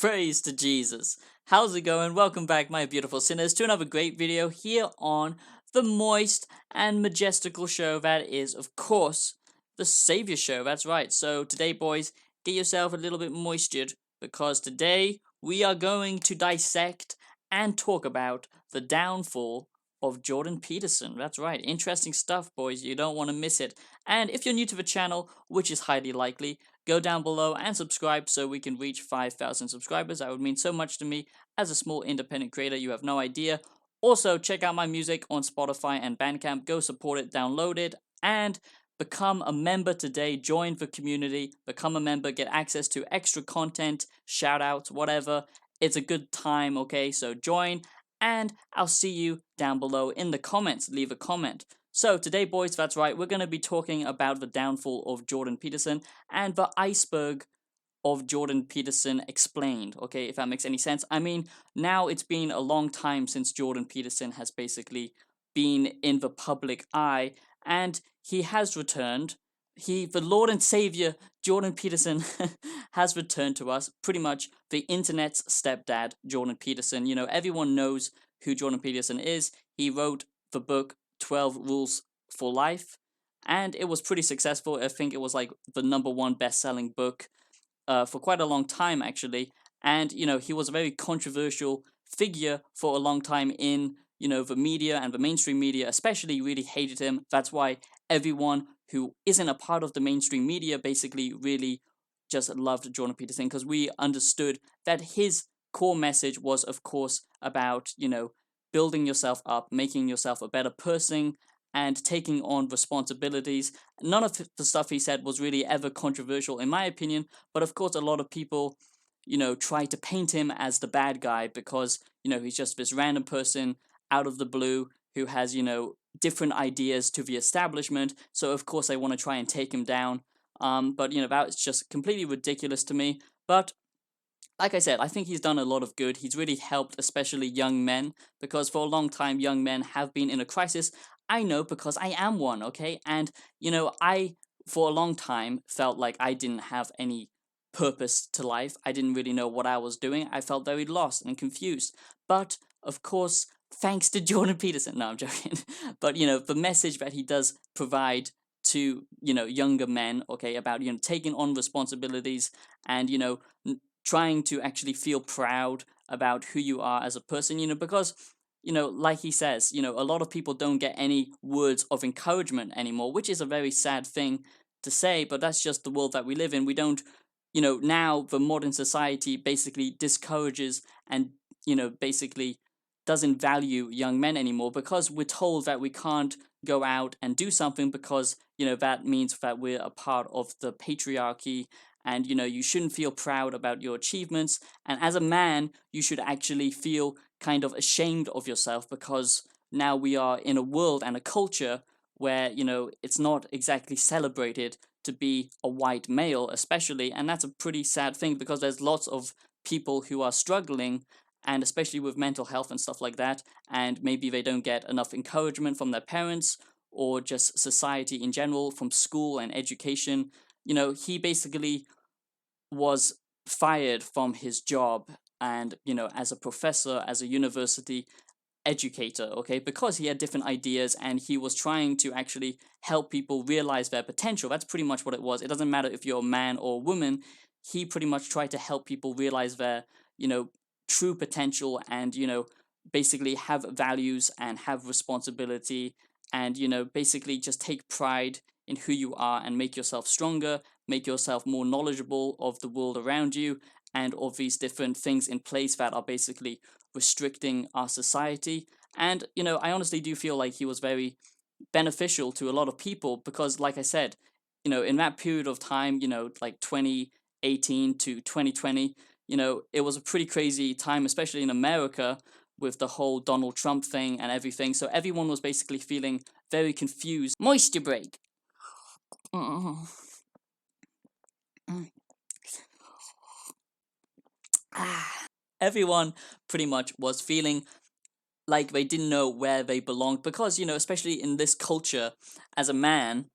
Praise to Jesus. How's it going? Welcome back, my beautiful sinners, to another great video here on the moist and majestical show that is, of course, the Savior Show. That's right. So today, boys, get yourself a little bit moistured because today we are going to dissect and talk about the downfall of Jordan Peterson. That's right. Interesting stuff, boys. You don't want to miss it. And if you're new to the channel, which is highly likely, go down below and subscribe so we can reach 5,000 subscribers. That would mean so much to me as a small independent creator. You have no idea. Also, check out my music on Spotify and Bandcamp. Go support it, download it, and become a member today. Join the community, become a member, get access to extra content, shout outs, whatever. It's a good time, okay? So join, and I'll see you down below in the comments. Leave a comment. So today, boys, that's right, we're going to be talking about the downfall of Jordan Peterson and the iceberg of Jordan Peterson explained, okay, if that makes any sense. I mean, now it's been a long time since Jordan Peterson has basically been in the public eye, and he has returned. The Lord and Savior, Jordan Peterson, has returned to us, pretty much the internet's stepdad, Jordan Peterson. You know, everyone knows who Jordan Peterson is. He wrote the book 12 Rules for Life, and it was pretty successful. I think it was like the #1 best-selling book for quite a long time, actually. And, you know, he was a very controversial figure for a long time in, you know, the media, and the mainstream media especially really hated him. That's why everyone who isn't a part of the mainstream media basically really just loved Jordan Peterson, because we understood that his core message was, of course, about, you know, building yourself up, making yourself a better person, and taking on responsibilities. None of the stuff he said was really ever controversial, in my opinion, but of course, a lot of people, you know, try to paint him as the bad guy because, you know, he's just this random person out of the blue who has, you know, different ideas to the establishment. So, of course, they want to try and take him down. But, you know, that's just completely ridiculous to me. But like I said, I think he's done a lot of good. He's really helped, especially young men, because for a long time, young men have been in a crisis. I know because I am one, okay? And, you know, for a long time, felt like I didn't have any purpose to life. I didn't really know what I was doing. I felt very lost and confused. But, of course, thanks to Jordan Peterson. No, I'm joking. But, you know, the message that he does provide to, you know, younger men, okay, about, you know, taking on responsibilities and, you know, trying to actually feel proud about who you are as a person, you know, because, you know, like he says, you know, a lot of people don't get any words of encouragement anymore, which is a very sad thing to say, but that's just the world that we live in. We don't, you know, now the modern society basically discourages and, you know, basically doesn't value young men anymore because we're told that we can't go out and do something because, you know, that means that we're a part of the patriarchy, and, you know, you shouldn't feel proud about your achievements, and as a man you should actually feel kind of ashamed of yourself because now we are in a world and a culture where, you know, it's not exactly celebrated to be a white male, especially, and that's a pretty sad thing because there's lots of people who are struggling, and especially with mental health and stuff like that, and maybe they don't get enough encouragement from their parents or just society in general, from school and education. You know, he basically was fired from his job, and, you know, as a professor, as a university educator, okay, because he had different ideas and he was trying to actually help people realize their potential. That's pretty much what it was. It doesn't matter if you're a man or a woman. He pretty much tried to help people realize their, you know, true potential, and, you know, basically have values and have responsibility, and, you know, basically just take pride in who you are and make yourself stronger, make yourself more knowledgeable of the world around you, and of these different things in place that are basically restricting our society. And, you know, I honestly do feel like he was very beneficial to a lot of people because, like I said, you know, in that period of time, you know, like 2018 to 2020, you know, it was a pretty crazy time, especially in America, with the whole Donald Trump thing and everything. So everyone was basically feeling very confused. Moisture break. Mm. Mm. Ah. Everyone pretty much was feeling like they didn't know where they belonged because, you know, especially in this culture, as a man,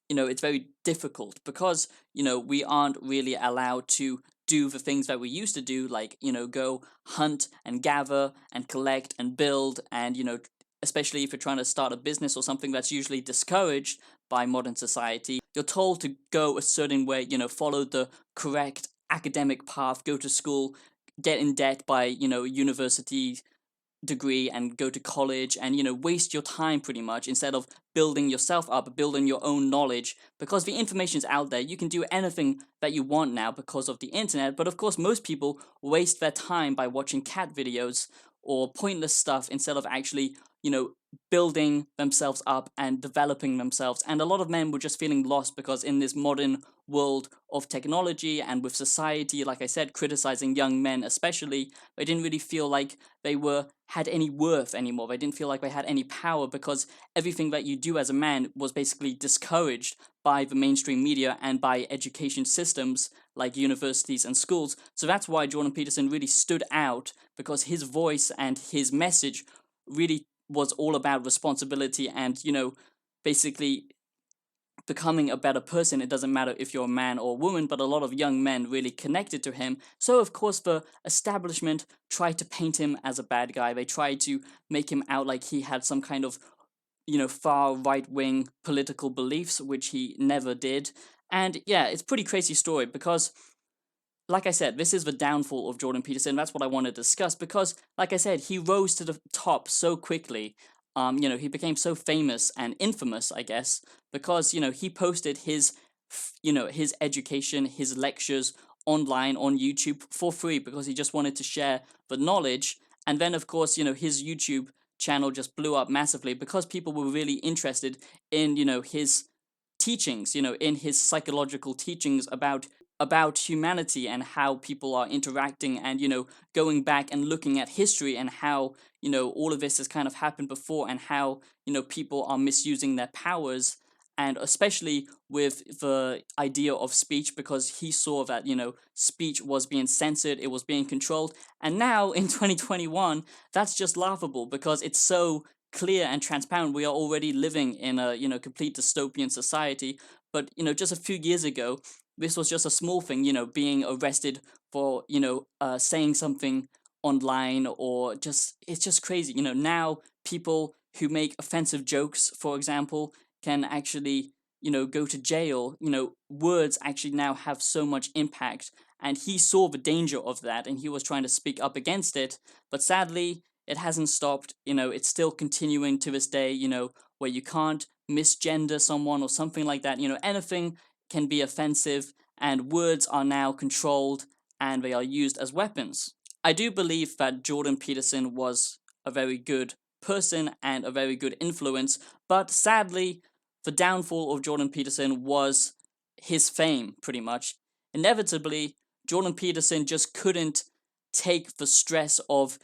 you know, it's very difficult because, you know, we aren't really allowed to do the things that we used to do, like, go hunt and gather and collect and build, and, especially if you're trying to start a business or something, that's usually discouraged by modern society. You're told to go a certain way, follow the correct academic path, go to school, get in debt by, university degree and go to college and waste your time pretty much, instead of building yourself up, building your own knowledge, because the information's out there. You can do anything that you want now because of the internet. But of course, most people waste their time by watching cat videos or pointless stuff, instead of actually building themselves up and developing themselves. And a lot of men were just feeling lost, because in this modern world of technology and with society, like I said, criticizing young men especially, they didn't really feel like they had any worth anymore. They didn't feel like they had any power, because everything that you do as a man was basically discouraged by the mainstream media and by education systems like universities and schools. So that's why Jordan Peterson really stood out, because his voice and his message really was all about responsibility and, basically becoming a better person. It doesn't matter if you're a man or a woman, but a lot of young men really connected to him. So, of course, the establishment tried to paint him as a bad guy. They tried to make him out like he had some kind of, far right-wing political beliefs, which he never did. And yeah, it's a pretty crazy story, because like I said, this is the downfall of Jordan Peterson. That's what I want to discuss, because, like I said, he rose to the top so quickly. He became so famous and infamous, I guess, because, he posted his education, his lectures online on YouTube for free, because he just wanted to share the knowledge. And then, of course, his YouTube channel just blew up massively, because people were really interested in, his teachings, in his psychological teachings about humanity and how people are interacting, and going back and looking at history, and how all of this has kind of happened before, and how people are misusing their powers, and especially with the idea of speech, because he saw that speech was being censored, it was being controlled. And now in 2021, that's just laughable, because it's so clear and transparent. We are already living in a complete dystopian society. But just a few years ago, this was just a small thing, being arrested for, saying something online, or it's just crazy. Now people who make offensive jokes, for example, can actually, go to jail. Words actually now have so much impact. And he saw the danger of that, and he was trying to speak up against it. But sadly, it hasn't stopped. It's still continuing to this day, where you can't misgender someone or something like that. Anything can be offensive, and words are now controlled, and they are used as weapons. I do believe that Jordan Peterson was a very good person and a very good influence, but sadly, the downfall of Jordan Peterson was his fame, pretty much. Inevitably, Jordan Peterson just couldn't take the stress of,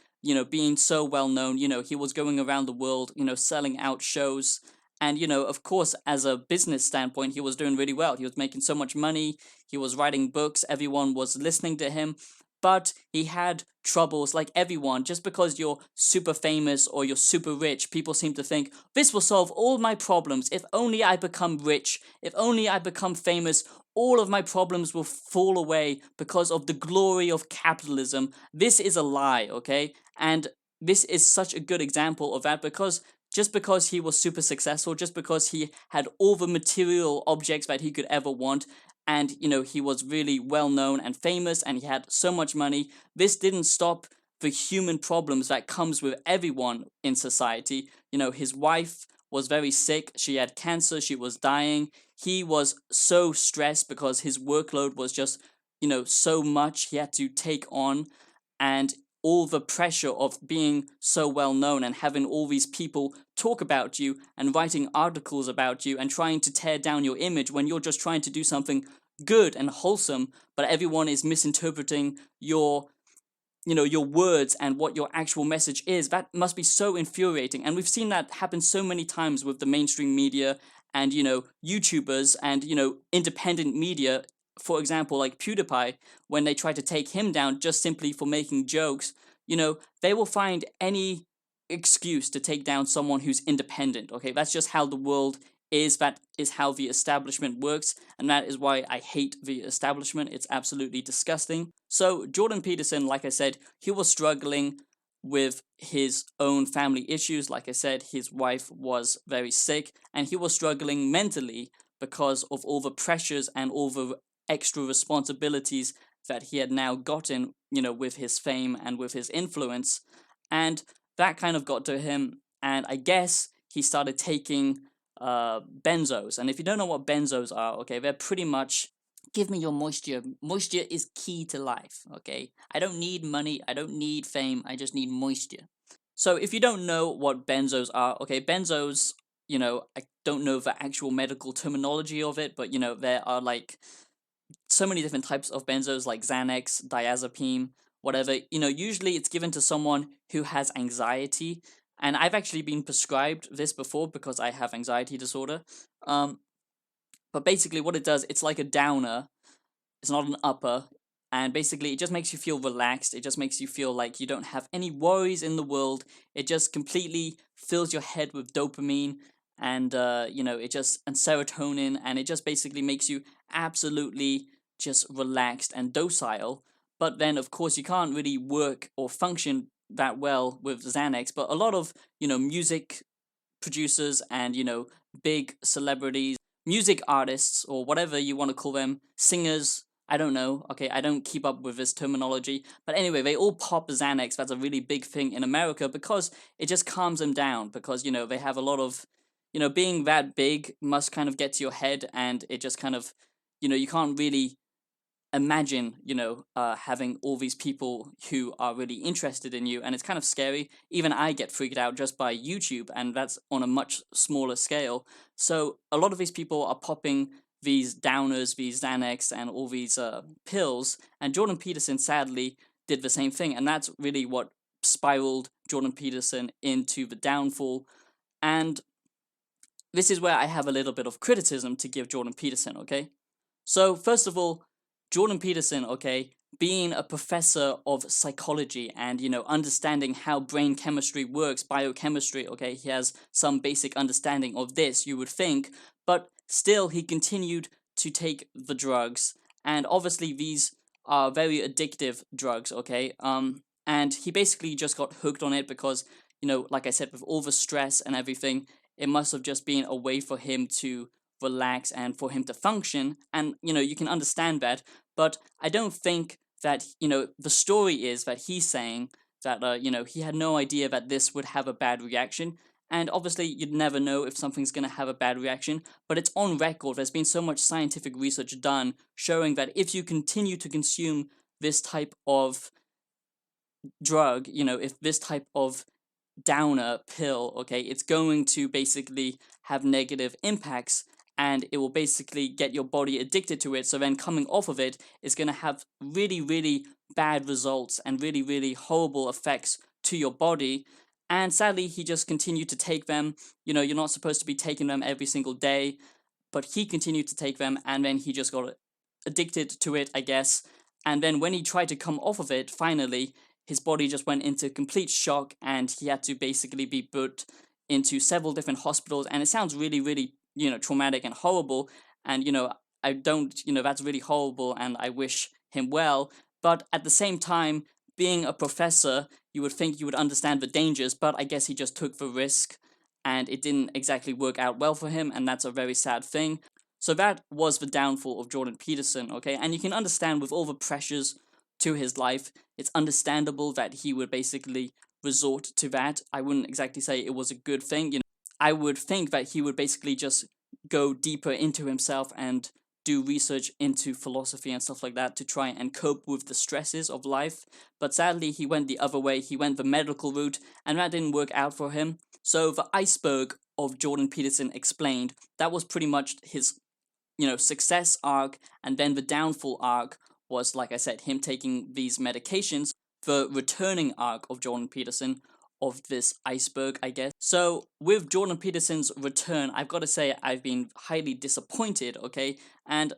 being so well known. He was going around the world, selling out shows. And, of course, as a business standpoint, he was doing really well. He was making so much money. He was writing books. Everyone was listening to him. But he had troubles, like everyone. Just because you're super famous or you're super rich, people seem to think, this will solve all my problems. If only I become rich, if only I become famous, all of my problems will fall away because of the glory of capitalism. This is a lie, okay? And this is such a good example of that, because just because he was super successful, just because he had all the material objects that he could ever want, and he was really well known and famous, and he had so much money, this didn't stop the human problems that comes with everyone in society. His wife was very sick, she had cancer, she was dying. He was so stressed because his workload was just so much he had to take on, and all the pressure of being so well known and having all these people talk about you and writing articles about you and trying to tear down your image when you're just trying to do something good and wholesome, but everyone is misinterpreting your words and what your actual message is. That must be so infuriating. And we've seen that happen so many times with the mainstream media and YouTubers and independent media. For example, like PewDiePie, when they try to take him down just simply for making jokes, they will find any excuse to take down someone who's independent. Okay, that's just how the world that is how the establishment works, and that is why I hate the establishment. It's absolutely disgusting. So Jordan Peterson, like I said, he was struggling with his own family issues. Like I said, his wife was very sick, and he was struggling mentally because of all the pressures and all the extra responsibilities that he had now gotten, with his fame and with his influence. And that kind of got to him, and I guess he started taking benzos. And if you don't know what benzos are, okay, they're pretty much give me your moisture. Moisture is key to life, okay? I don't need money, I don't need fame, I just need moisture. So if you don't know what benzos are, okay, benzos, I don't know the actual medical terminology of it, but there are like so many different types of benzos like Xanax, diazepam, whatever. Usually it's given to someone who has anxiety, and I've actually been prescribed this before because I have anxiety disorder. Um, but basically, what it does, it's like a downer. It's not an upper, and basically, it just makes you feel relaxed. It just makes you feel like you don't have any worries in the world. It just completely fills your head with dopamine, and it just and serotonin, and it just basically makes you absolutely just relaxed and docile. But then, of course, you can't really work or function that well with Xanax. But a lot of music producers and big celebrities, music artists, or whatever you want to call them, singers, I don't know, okay, I don't keep up with this terminology, but anyway, they all pop Xanax. That's a really big thing in America because it just calms them down, because they have a lot of being that big must kind of get to your head, and it just kind of you can't really imagine having all these people who are really interested in you, and it's kind of scary. Even I get freaked out just by YouTube, and that's on a much smaller scale. So a lot of these people are popping these downers, these Xanax, and all these pills, and Jordan Peterson sadly did the same thing, and that's really what spiraled Jordan Peterson into the downfall. And this is where I have a little bit of criticism to give Jordan Peterson, okay? So, first of all, Jordan Peterson, okay, being a professor of psychology and, understanding how brain chemistry works, biochemistry, okay, he has some basic understanding of this, you would think, but still he continued to take the drugs, and obviously these are very addictive drugs, okay, and he basically just got hooked on it because, like I said, with all the stress and everything, it must have just been a way for him to relax and for him to function, and you can understand that. But I don't think that the story is that he's saying that he had no idea that this would have a bad reaction. And obviously you'd never know if something's going to have a bad reaction, but it's on record. There's been so much scientific research done showing that if you continue to consume this type of drug, if this type of downer pill, okay, it's going to basically have negative impacts, and it will basically get your body addicted to it. So then coming off of it is going to have really, really bad results and really, really horrible effects to your body. And sadly, he just continued to take them. You're not supposed to be taking them every single day, but he continued to take them, and then he just got addicted to it, I guess. And then when he tried to come off of it, finally, his body just went into complete shock, and he had to basically be put into several different hospitals. And it sounds really, really, traumatic and horrible. And, I don't, that's really horrible, and I wish him well. But at the same time, being a professor, you would think you would understand the dangers, but I guess he just took the risk, and it didn't exactly work out well for him, and that's a very sad thing. So that was the downfall of Jordan Peterson, okay? And you can understand with all the pressures to his life, it's understandable that he would basically resort to that. I wouldn't exactly say it was a good thing. I would think that he would basically just go deeper into himself and do research into philosophy and stuff like that to try and cope with the stresses of life. But sadly, he went the other way. He went the medical route, and that didn't work out for him. So the iceberg of Jordan Peterson explained, that was pretty much his success arc, and then the downfall arc was, like I said, him taking these medications. The returning arc of Jordan Peterson, of this iceberg, I guess. So with Jordan Peterson's return, I've got to say I've been highly disappointed, okay? And,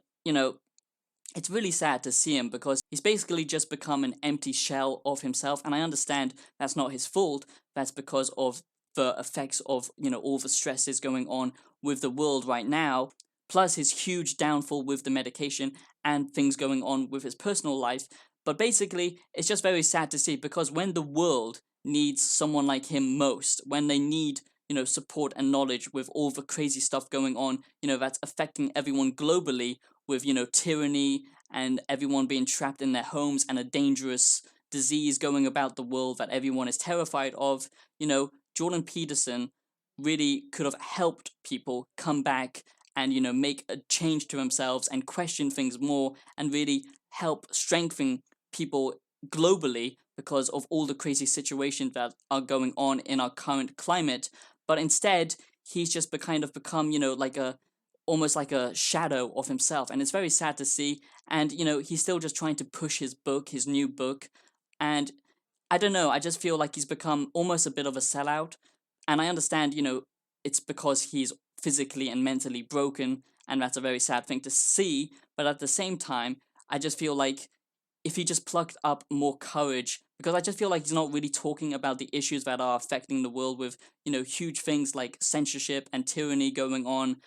it's really sad to see him because he's basically just become an empty shell of himself, and I understand that's not his fault. That's because of the effects of, all the stresses going on with the world right now, plus his huge downfall with the medication and things going on with his personal life. But basically, it's just very sad to see, because when the world needs someone like him most, when they need, support and knowledge with all the crazy stuff going on, that's affecting everyone globally with, tyranny and everyone being trapped in their homes and a dangerous disease going about the world that everyone is terrified of, Jordan Peterson really could have helped people come back and, make a change to themselves and question things more and really help strengthen people globally because of all the crazy situations that are going on in our current climate. But instead, he's just kind of become, like a almost like a shadow of himself, and it's very sad to see. And he's still just trying to push his new book, and I don't know, I just feel like he's become almost a bit of a sellout. And I understand, it's because he's physically and mentally broken, and that's a very sad thing to see. But at the same time, I just feel like if he just plucked up more courage, because I just feel like he's not really talking about the issues that are affecting the world with, huge things like censorship and tyranny going on.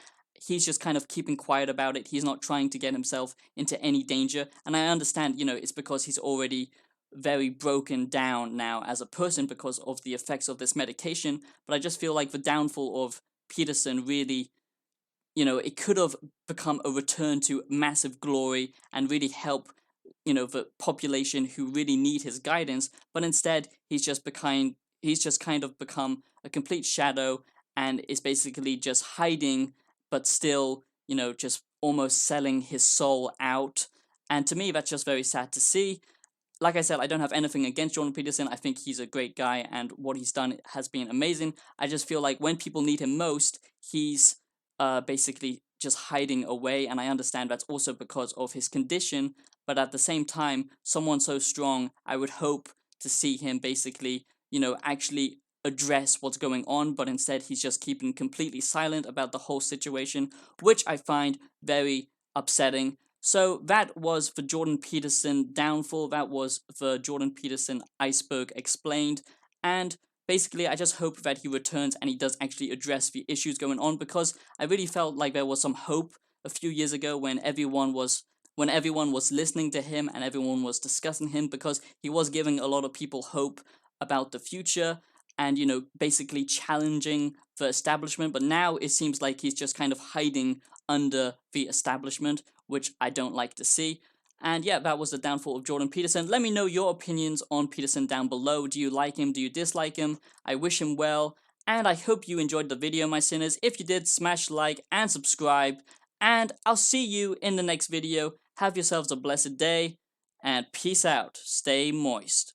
He's just kind of keeping quiet about it. He's not trying to get himself into any danger. And I understand, it's because he's already very broken down now as a person because of the effects of this medication. But I just feel like the downfall of Peterson really, it could have become a return to massive glory and really help, the population who really need his guidance. But instead, he's just kind of become a complete shadow and is basically just hiding, but still, just almost selling his soul out. And to me, that's just very sad to see. Like I said, I don't have anything against Jordan Peterson. I think he's a great guy and what he's done has been amazing. I just feel like when people need him most, he's basically just hiding away. And I understand that's also because of his condition. But at the same time, someone so strong, I would hope to see him basically, actually address what's going on. But instead, he's just keeping completely silent about the whole situation, which I find very upsetting. So that was the Jordan Peterson downfall. That was the Jordan Peterson iceberg explained. And basically, I just hope that he returns and he does actually address the issues going on, because I really felt like there was some hope a few years ago when everyone was listening to him and everyone was discussing him, because he was giving a lot of people hope about the future and, basically challenging the establishment. But now it seems like he's just kind of hiding under the establishment, which I don't like to see. And yeah, that was the downfall of Jordan Peterson. Let me know your opinions on Peterson down below. Do you like him? Do you dislike him? I wish him well. And I hope you enjoyed the video, my sinners. If you did, smash like and subscribe. And I'll see you in the next video. Have yourselves a blessed day. And peace out. Stay moist.